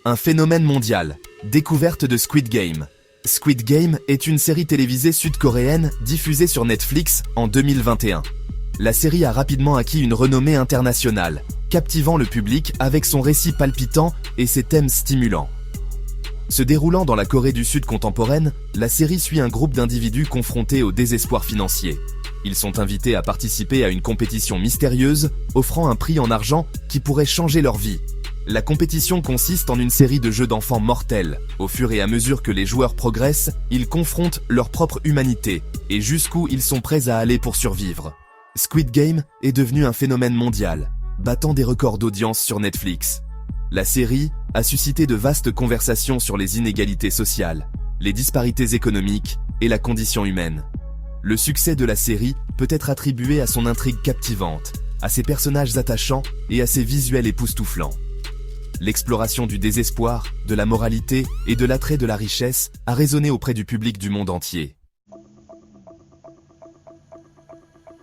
Un phénomène mondial. Découverte de Squid Game. Squid Game est une série télévisée sud-coréenne diffusée sur Netflix en 2021. La série a rapidement acquis une renommée internationale, captivant le public avec son récit palpitant et ses thèmes stimulants. Se déroulant dans la Corée du Sud contemporaine, la série suit un groupe d'individus confrontés au désespoir financier. Ils sont invités à participer à une compétition mystérieuse, offrant un prix en argent qui pourrait changer leur vie. La compétition consiste en une série de jeux d'enfants mortels. Au fur et à mesure que les joueurs progressent, ils confrontent leur propre humanité et jusqu'où ils sont prêts à aller pour survivre. Squid Game est devenu un phénomène mondial, battant des records d'audience sur Netflix. La série a suscité de vastes conversations sur les inégalités sociales, les disparités économiques et la condition humaine. Le succès de la série peut être attribué à son intrigue captivante, à ses personnages attachants et à ses visuels époustouflants. L'exploration du désespoir, de la moralité et de l'attrait de la richesse a résonné auprès du public du monde entier.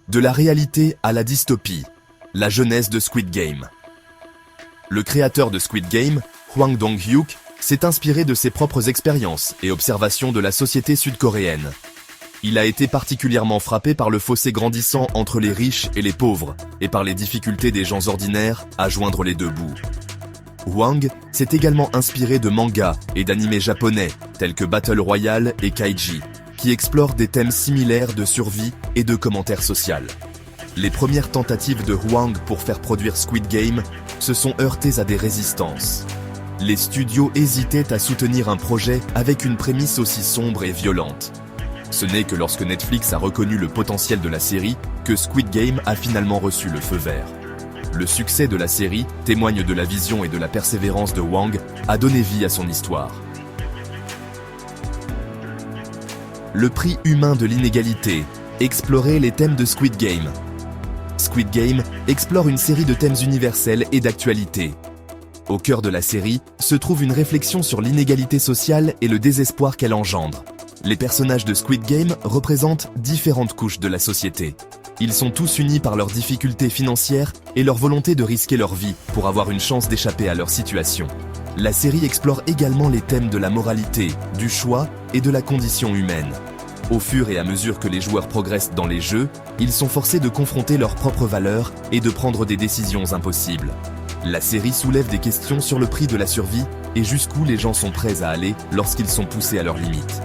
De la réalité à la dystopie, la genèse de Squid Game. Le créateur de Squid Game, Hwang Dong-hyuk, s'est inspiré de ses propres expériences et observations de la société sud-coréenne. Il a été particulièrement frappé par le fossé grandissant entre les riches et les pauvres, et par les difficultés des gens ordinaires à joindre les deux bouts. Hwang s'est également inspiré de mangas et d'animés japonais, tels que Battle Royale et Kaiji, qui explorent des thèmes similaires de survie et de commentaires sociaux. Les premières tentatives de Hwang pour faire produire Squid Game se sont heurtées à des résistances. Les studios hésitaient à soutenir un projet avec une prémisse aussi sombre et violente. Ce n'est que lorsque Netflix a reconnu le potentiel de la série que Squid Game a finalement reçu le feu vert. Le succès de la série témoigne de la vision et de la persévérance de Hwang à donner vie à son histoire. Le prix humain de l'inégalité. Explorer les thèmes de Squid Game. Squid Game explore une série de thèmes universels et d'actualité. Au cœur de la série se trouve une réflexion sur l'inégalité sociale et le désespoir qu'elle engendre. Les personnages de Squid Game représentent différentes couches de la société. Ils sont tous unis par leurs difficultés financières et leur volonté de risquer leur vie pour avoir une chance d'échapper à leur situation. La série explore également les thèmes de la moralité, du choix et de la condition humaine. Au fur et à mesure que les joueurs progressent dans les jeux, ils sont forcés de confronter leurs propres valeurs et de prendre des décisions impossibles. La série soulève des questions sur le prix de la survie et jusqu'où les gens sont prêts à aller lorsqu'ils sont poussés à leurs limites.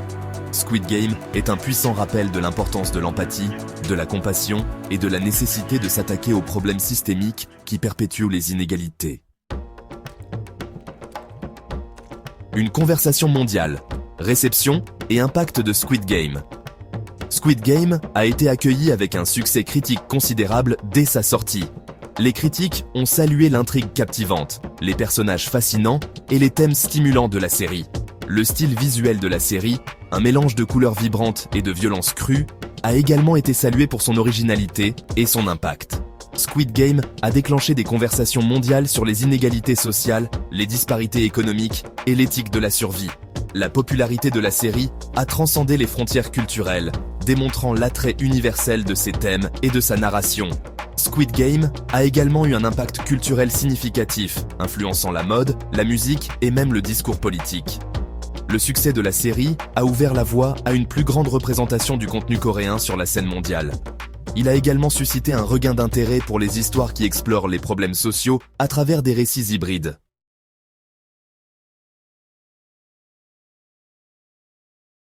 Squid Game est un puissant rappel de l'importance de l'empathie, de la compassion et de la nécessité de s'attaquer aux problèmes systémiques qui perpétuent les inégalités. Une conversation mondiale, réception et impact de Squid Game. Squid Game a été accueilli avec un succès critique considérable dès sa sortie. Les critiques ont salué l'intrigue captivante, les personnages fascinants et les thèmes stimulants de la série. Le style visuel de la série, un mélange de couleurs vibrantes et de violence crue, a également été salué pour son originalité et son impact. Squid Game a déclenché des conversations mondiales sur les inégalités sociales, les disparités économiques et l'éthique de la survie. La popularité de la série a transcendé les frontières culturelles, démontrant l'attrait universel de ses thèmes et de sa narration. Squid Game a également eu un impact culturel significatif, influençant la mode, la musique et même le discours politique. Le succès de la série a ouvert la voie à une plus grande représentation du contenu coréen sur la scène mondiale. Il a également suscité un regain d'intérêt pour les histoires qui explorent les problèmes sociaux à travers des récits hybrides.